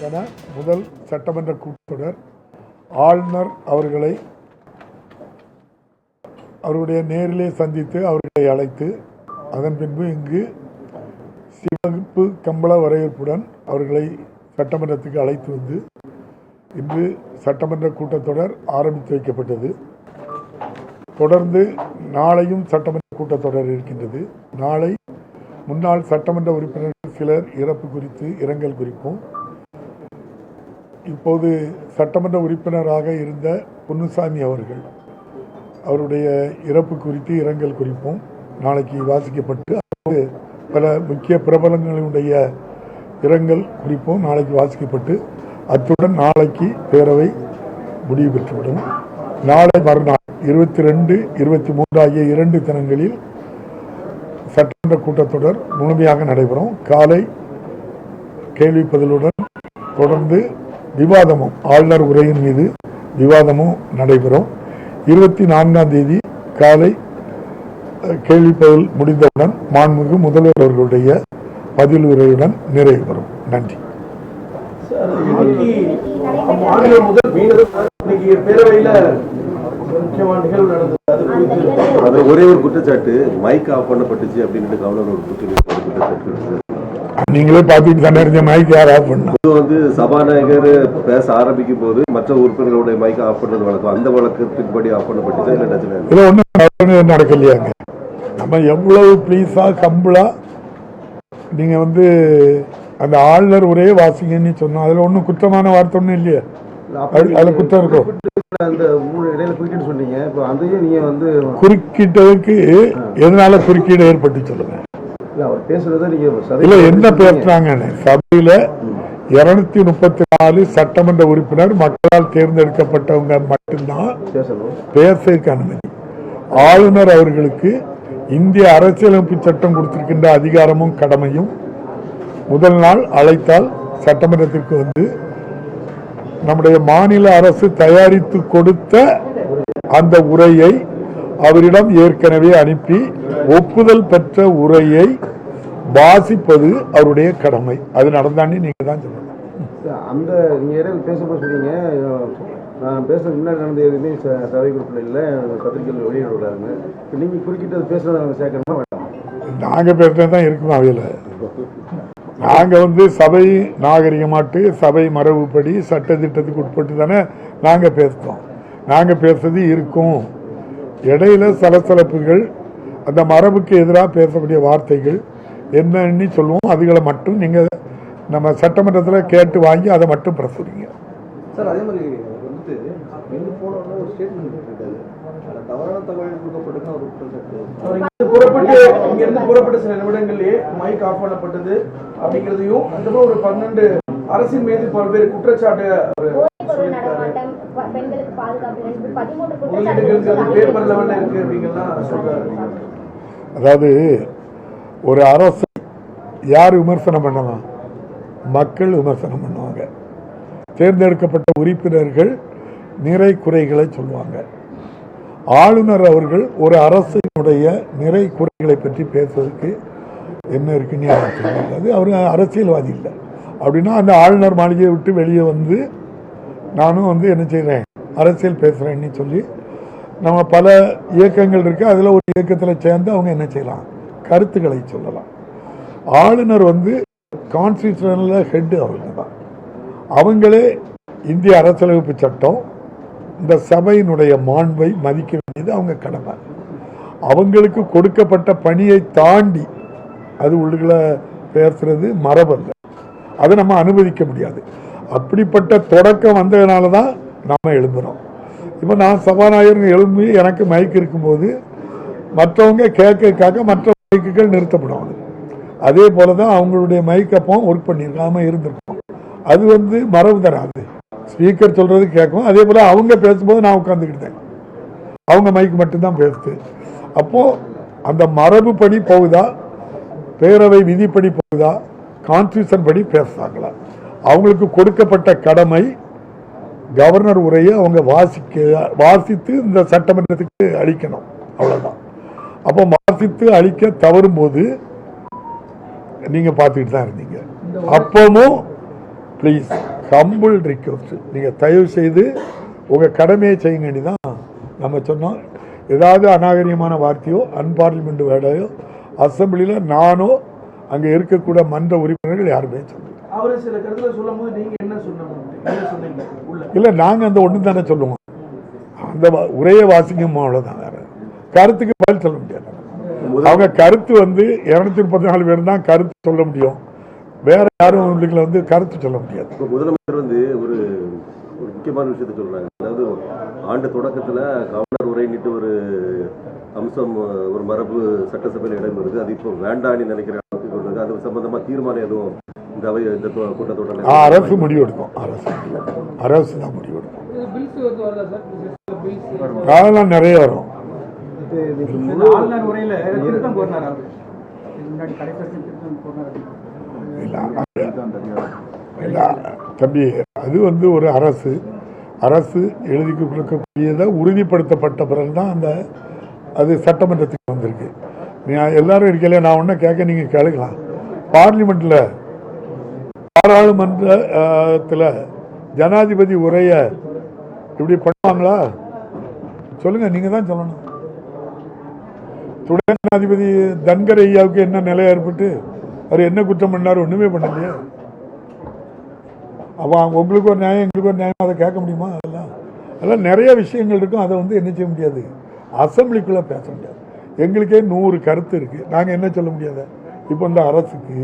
என முதல் சட்டமன்ற கூட்டத்தொடர் ஆளுநர் அவருடைய நேரிலே சந்தித்து அவர்களை அழைத்து அதன் பின்பு இங்கு சிவப்பு கம்பள வரவேற்புடன் அவர்களை சட்டமன்றத்துக்கு அழைத்து வந்து இன்று சட்டமன்ற கூட்டத்தொடர் ஆரம்பித்து வைக்கப்பட்டது. தொடர்ந்து நாளையும் சட்டமன்ற கூட்டத்தொடர் இருக்கின்றது. நாளை முன்னாள் சட்டமன்ற உறுப்பினர்கள் சிலர் இறப்பு குறித்து இரங்கல் குறிப்போம். இப்போது சட்டமன்ற உறுப்பினராக இருந்த பொன்னுசாமி அவருடைய இறப்பு குறித்து இரங்கல் குறிப்போம் நாளைக்கு வாசிக்கப்பட்டு பல முக்கிய பிரபலங்களுடைய இரங்கல் குறிப்போம் நாளைக்கு வாசிக்கப்பட்டு அத்துடன் நாளைக்கு பேரவை முடிவு பெற்றுவிடும். நாளை மறுநாள் 22, 23 ஆகிய 2 தினங்களில் சட்டமன்ற கூட்டத்தொடர் முழுமையாக நடைபெறும். காலை கேள்வி பதிலுடன் தொடர்ந்து விவாதமும் ஆளுநர் உரையின் மீது விவாதமும் நடைபெறும். 24ஆம் தேதி காலை கேள்வி பதில் முடிந்தவுடன் மாண்புமிகு முதல்வர் அவர்களுடைய பதில் உரையுடன் நிறைவு பெறும். நன்றி. ஒரே ஒரு குற்றச்சாட்டு மைக் ஆஃப் பண்ணப்பட்டுச்சு அப்படின்னு கவர்னர் ஒரு குற்றச்சாட்டு நீங்களே பார்த்துட்டு தானே இருந்த மைக் யார் ஆஃப் பண்ணா? வந்து சபாநாயகர் பேச ஆரம்பிக்கும் போது மற்ற உறுப்பினர்களுடைய மைக் ஆஃப் பண்ணது வழக்கம், அந்த வழக்கத்தின்படி ஆஃப் பண்ணப்பட்டுச்சு. இல்ல ஒன்றும் நடக்கலையாங்க. நம்ம எவ்வளவு ப்ளீஸா கம்பளா நீங்க வந்து அந்த ஆளுநர் ஒரே வாசிங்கன்னு சொன்னோம். அதுல ஒன்றும் குற்றமான வார்த்தை ஒன்றும் இல்லையா? அதுல குற்றம் இருக்கும். குறுக்கிட்டதுக்கு எதனால குறுக்கீடு ஏற்பட்டு சொல்லுங்க. என்ன பேசுறாங்க? சபையில 234 சட்டமன்ற உறுப்பினர் மக்களால் தேர்ந்தெடுக்கப்பட்டவங்க மட்டும்தான் பேசுறதுக்கு அனுமதி. ஆளுநர் அவர்களுக்கு இந்திய அரசியலமைப்பு சட்டம் கொடுத்திருக்கின்ற அதிகாரமும் கடமையும் முதல் நாள் அழைத்தால் சட்டமன்றத்திற்கு வந்து நம்முடைய மாநில அரசு தயாரித்து கொடுத்த அந்த உரையை அவரிடம் ஏற்கனவே அனுப்பி ஒப்புதல் பெற்ற உரையை வாசிப்பது அவருடைய கடமை. அது நடந்தாண்டி நீங்க தான் சொல்லணும். அந்த நீங்க பேசும்போது சொன்னீங்க, நான் பேச முன்னாடி நடந்த எதுவுமே சபை குறிப்பில் இல்லை, பத்திரிகைகள் வெளியிடுறாங்க. நீங்க குறுக்கிட்டு பேசுறத சேர்க்கணுமா வேண்டாம்? நாங்க பேசுறது தான் இருக்கும் அவையில. நாங்க வந்து சபை நாகரிகமாட்டு சபை மரபுப்படி சட்ட திட்டத்துக்கு உட்பட்டு தானே நாங்க பேசுறோம். நாங்க பேசுறது இருக்கும். இடையில சலசலப்புகள், அந்த மரபுக்கு எதிராக பேசக்கூடிய வார்த்தைகள் என்னன்னு சொல்லுவோம். அதுகளை மட்டும் நீங்க நம்ம சட்டமன்றத்தில் கேட்டு வாங்கி அதை மட்டும் பிரசுரிங்க. சார், அதே மாதிரி வந்துட்டு ஒரு ஸ்டேட்மெண்ட் தவறான தகவல் கொடுக்கப்பட்டது ஒரு புறப்பட்ட சில நிமிடங்களிலே மைக் ஆஃப் பண்ணப்பட்டது அப்படிங்கிறதையும், அதுக்கப்புறம் ஒரு 12 அரசின் மீது பல்வேறு குற்றச்சாட்டு பேப்பர் லெவல்ல இருக்கு அப்படிங்கலாம் சொல்றாரு. அதாவது ஒரு அரசு யார் விமர்சனம் பண்ணலாம்? மக்கள் விமர்சனம் பண்ணுவாங்க. தேர்ந்தெடுக்கப்பட்ட உறுப்பினர்கள் நிறை குறைகளை சொல்லுவாங்க. ஆளுநர் அவர்கள் ஒரு அரசினுடைய நிறை குறைகளை பற்றி பேசுவதற்கு என்ன இருக்குன்னு எனக்கு தெரியாது. அவர் அரசியல்வாதி இல்லை. அப்படின்னா அந்த ஆளுநர் மாளிகையை விட்டு வெளியே வந்து நானும் வந்து என்ன செய்கிறேன், அரசியல் பேசுகிறேன்னு சொல்லி நம்ம பல இயக்கங்கள் இருக்குது. அதில் ஒரு இயக்கத்தில் சேர்ந்து அவங்க என்ன செய்யலாம், கருத்துக்களை சொல்லலாம். ஆளுநர் வந்து கான்ஸ்டிடியூஷனல் ஹெட் அவங்க தான். அவங்களே இந்திய அரசியலமைப்பு சட்டம், இந்த சபையினுடைய மாண்பை மதிக்க வேண்டியது அவங்க கடமை. அவங்களுக்கு கொடுக்கப்பட்ட பணியை தாண்டி அது உள்ளுக்குள்ள பேசுறது மரபல்ல. அதை நம்ம அனுமதிக்க முடியாது. அப்படிப்பட்ட தொடக்கம் வந்ததுனால தான் நம்ம எழும்புறோம். இப்போ நான் சபாநாயகர் எழும்பி எனக்கு மைக் இருக்கும்போது மற்றவங்க கேட்க மற்ற மைக்குகள் நிறுத்தப்படும். அதே போல தான் அவங்களுடைய மைக் அப்போ ஒர்க் பண்ணியிருக்காம இருந்திருக்கும். அது வந்து மரபு தராது. ஸ்பீக்கர் சொல்றது கேட்கும். அதே போல அவங்க பேசும்போது நான் உட்காந்துக்கிட்டேன், அவங்க மைக் மட்டும்தான் பேசுது. அப்போ அந்த மரபு படி போகுதா, பேரவை விதிப்படி போகுதா, கான்ஸ்டியூஷன் படி பேசுறாங்களா? அவங்களுக்கு கொடுக்கப்பட்ட கடமை கவர்னர் உரையை அவங்க வாசித்து இந்த சட்டமன்றத்துக்கு அளிக்கணும், அவ்வளவுதான். அப்போ வாசித்து அளிக்க தவறும் போது நீங்க பார்த்துக்கிட்டு தான் இருந்தீங்க. அப்பவும் ப்ளீஸ் ஹம்பிள் ரிக்வெஸ்ட், நீங்கள் தயவு செய்து உங்கள் கடமையை செய்யுங்க தான் நம்ம சொன்னோம். ஏதாவது அநாகரிகமான வார்த்தையோ அன்பார்லிமெண்ட் வேர்டையோ அசம்பிளியில் நானோ அங்கே இருக்கக்கூட மன்ற உறுப்பினர்கள் யாருமே சொல்லுங்க. இல்லை, நாங்கள் அந்த ஒன்று தானே சொல்லுவோம், அந்த உரையை வாசிக்கும் அவ்வளோதான். வேற கருத்துக்கு பதில் சொல்ல முடியாது. அவங்க கருத்து 234 பேர் தான் கருத்து சொல்ல முடியும், வேற யாரும் உங்களுக்கு கருத்து சொல்ல முடியாது. முதலமைச்சர் ஒரு முக்கியமான விஷயத்த சொல்றாங்க. அதாவது ஆண்டு தொடக்கத்துல கவர்னர் உரையிட்டு ஒரு அம்சம், ஒரு மரபு சட்டசபையில் இடம் வருது, அது இப்போ வேண்டான்னு நினைக்கிற அளவுக்கு கொண்டு வருது. அது சம்பந்தமா தீர்மானம் எதுவும் இந்த கூட்டத்தொடர் அரசு முடிவு எடுக்கும், அரசு தான் முடிவு எடுக்கும். அதெல்லாம் நிறைய வரும். தம்பி, அது ஒரு அரசு எழுதி கொடுக்கக்கூடியதை உறுதிப்படுத்தப்பட்ட பிறகுதான் அது சட்டமன்றத்துக்கு வந்திருக்கு. எல்லாரும் இருக்கல, நான் ஒன்னும் கேட்க, நீங்க கேளுக்கலாம். பார்லிமெண்ட்ல பாராளுமன்றத்தில் ஜனாதிபதி உரைய இப்படி பண்ணுவாங்களா சொல்லுங்க, நீங்க தான் சொல்லணும். துணை ஜனாதிபதி தன்கர் ஐயாவுக்கு என்ன நிலை ஏற்பட்டு அவர் என்ன குற்றம் பண்ணார்? ஒண்ணுமே பண்ணலையே. அவன் உங்களுக்கு ஒரு நியாயம், எங்களுக்கு ஒரு நியாயம், அதை கேட்க முடியுமா? அதெல்லாம் நிறைய விஷயங்கள் இருக்கும். அதை என்ன செய்ய முடியாது, அசம்பிளிக்குள்ள பேச முடியாது. எங்களுக்கே 100 கருத்து இருக்கு, நாங்க என்ன சொல்ல முடியாது? இப்போ இந்த அரசுக்கு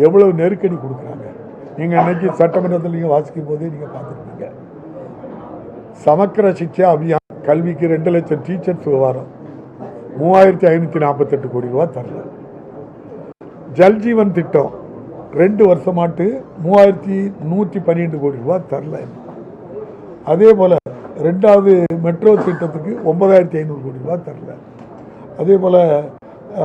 எவ்வளவு நெருக்கடி கொடுக்குறாங்க. நீங்க அன்னைக்கு சட்டமன்றத்தில் நீங்க வாசிக்கும் போதே நீங்க பார்த்துருப்பீங்க. சமக்கர சிக்ஷா அபியான் கல்விக்கு 2 லட்சம் டீச்சர்ஸ் விவகாரம் 3548 கோடி ரூபாய் தரல. ஜல்ஜீவன் திட்டம் 2 வருஷமாட்டு 3112 கோடி ரூபாய் தரல. அதே போல 2வது மெட்ரோ திட்டத்துக்கு 9500 கோடி ரூபாய் தரல. அதே போல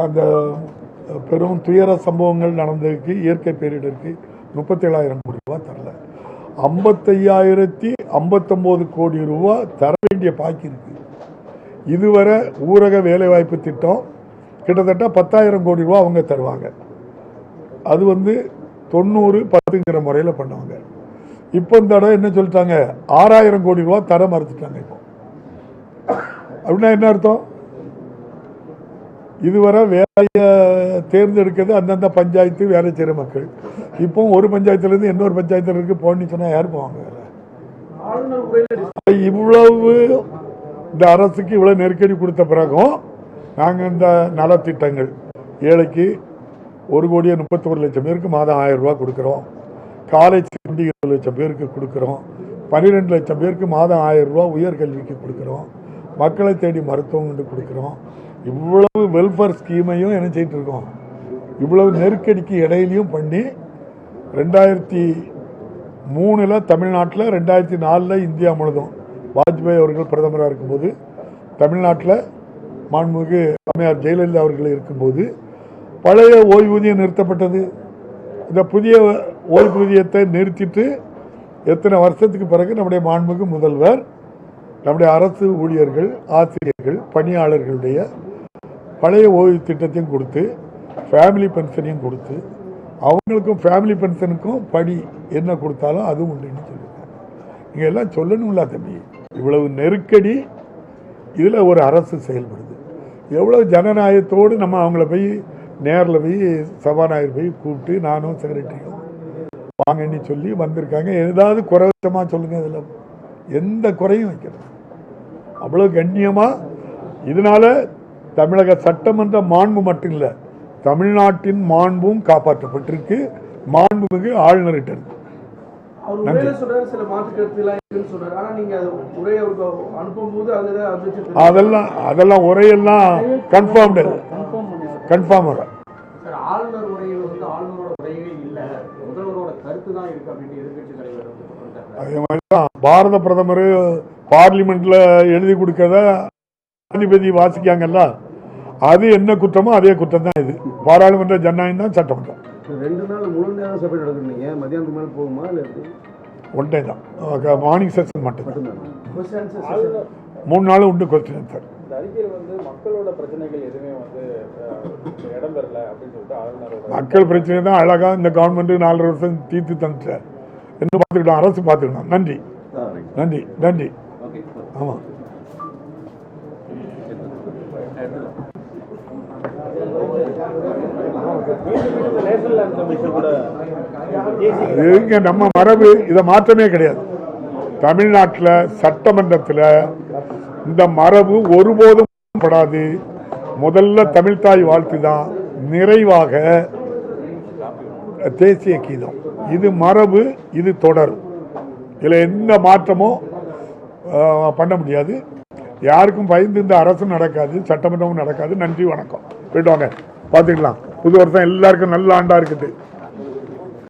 அந்த பெரும் துயர சம்பவங்கள் நடந்ததுக்கு, இயற்கை பேரிடருக்கு 37,000 கோடி ரூபாய் தரல. 55,059 கோடி ரூபாய் தர வேண்டிய பாக்கி இருக்கு. இதுவரை ஊரக வேலைவாய்ப்பு திட்டம் கிட்டத்தட்ட 10,000 கோடி ரூபாய் அவங்க தருவாங்க. அது 90-10ங்கிற முறையில் பண்ணுவாங்க. இப்போ இந்த தடவை என்ன சொல்லிட்டாங்க, 6,000 கோடி ரூபாய் தர மறுத்துட்டாங்க. இப்போ அப்படின்னா என்ன அர்த்தம்? இதுவரை வேலையை தேர்ந்தெடுக்கிறது அந்தந்த பஞ்சாயத்து வேலை செய்கிற மக்கள். இப்போ ஒரு பஞ்சாயத்துலேருந்து இன்னொரு பஞ்சாயத்துல இருக்கு போன்னு சொன்னா யார் போவாங்க? இவ்வளவு இந்த அரசுக்கு இவ்வளவு நெருக்கடி கொடுத்த பிறகும் நாங்கள் இந்த நலத்திட்டங்கள், ஏழைக்கு 1,31,00,000 பேருக்கு மாதம் 1000 ரூபாய் கொடுக்குறோம். காலேஜ் 20 லட்சம் பேருக்கு கொடுக்குறோம். 12 லட்சம் பேருக்கு மாதம் 1000 ரூபாய் உயர்கல்விக்கு கொடுக்குறோம். மக்களை தேடி மருத்துவம் கொடுக்குறோம். இவ்வளவு வெல்ஃபேர் ஸ்கீமையும் என்ன செய்யிட்டு இருக்கோம். இவ்வளவு நெருக்கடிக்கு இடையிலையும் பண்ணி 2003 தமிழ்நாட்டில், 2004 இந்தியா முழுதும் வாஜ்பாய் அவர்கள் பிரதமராக இருக்கும்போது, தமிழ்நாட்டில் மாண்புமிகு அம்மையார் ஜெயலலிதா அவர்கள் இருக்கும்போது பழைய ஓய்வூதியம் நிறுத்தப்பட்டது. இந்த புதிய ஓய்வூதியத்தை நிறுத்திட்டு எத்தனை வருஷத்துக்கு பிறகு நம்முடைய மாண்புமிகு முதல்வர் நம்முடைய அரசு ஊழியர்கள், ஆசிரியர்கள், பணியாளர்களுடைய பழைய ஓய்வு திட்டத்தையும் கொடுத்து, ஃபேமிலி பென்ஷனையும் கொடுத்து, அவங்களுக்கும் ஃபேமிலி பென்ஷனுக்கும் படி என்ன கொடுத்தாலும் அதுவும் உண்டுன்னு சொல்லியிருக்காங்க. நீங்கள் எல்லாம் சொல்லணும்ல தம்பி, இவ்வளவு நெருக்கடி இதில் ஒரு அரசு செயல்படுது. எவ்வளவு ஜனநாயகத்தோடு நம்ம அவங்கள போய் நேரில் போய் சபாநாயகர் போய் கூப்பிட்டு, நானும் செக்ரட்டரியும் வாங்கன்னு சொல்லி வந்திருக்காங்க. ஏதாவது குறைவச்சமாக சொல்லுங்க, இதில் எந்த குறையும் வைக்கிறது. அவ்வளவு கண்ணியமா. இதனால தமிழக சட்டமன்ற மாண்பு மட்டும் இல்ல, தமிழ்நாட்டின் மாண்பும் காப்பாற்றப்பட்டிருக்கு. மாண்புமிகு ஆளுநர்கிட்ட இருக்கு. அதெல்லாம் உரையெல்லாம் கன்ஃபார்ம். ஆளுநர் உரையில் ஆளுநரோட உரையே இல்ல, முதல்வரோட கருத்து தான் இருக்கு அப்படின்னு எதிர்க்கட்சி தலைவர் அதே மாதிரிதான் பாரத பிரதமர் பார்லிமெண்ட்ல எழுதி கொடுக்கறத ஜனாதிபதி வாசிக்காங்கல்ல, அது என்ன குற்றமோ அதே குற்றம் தான் இது. பாராளுமன்ற ஜனநாயகம் தான் சட்டமன்றம். 2 நாள் முழு நேரம் சபை நடக்குறீங்க, மதியானத்துக்கு மேல போகுமா? இல்லை ஒன் டே தான், மார்னிங் செஷன் மட்டும். 3 நாள் உண்டு கொஸ்டின் ஆன்சர். மக்களோட பிரச்சனைகள் எதுவுமே இடம்பெறல அப்படின்னு சொல்லிட்டு மக்கள் பிரச்சனை தான் அழகா இந்த கவர்மெண்ட் 4 வருஷம் தீர்த்து தந்துட்டார். இன்னும் பார்த்துக்கிட்டோம், அரசு பார்த்துக்கணும். நன்றி நன்றி நன்றி. ஆமாம், இங்க நம்ம மரபு, இதை மாற்றமே கிடையாது. தமிழ்நாட்டில் சட்டமன்றத்தில் இந்த மரபு ஒருபோதும் படாது. முதல்ல தமிழ்தாய் வாழ்த்து தான், நிறைவாக தேசிய கீதம். இது மரபு, இது தொடரும். இதில் எந்த மாற்றமும் பண்ண முடியாது. யாருக்கும் பயந்து இந்த அரசும் நடக்காது, சட்டமன்றமும் நடக்காது. நன்றி, வணக்கம். போயிட்டு வாங்க, பார்த்துக்கலாம். புது வருஷம் எல்லாருக்கும் நல்ல ஆண்டா இருக்குது.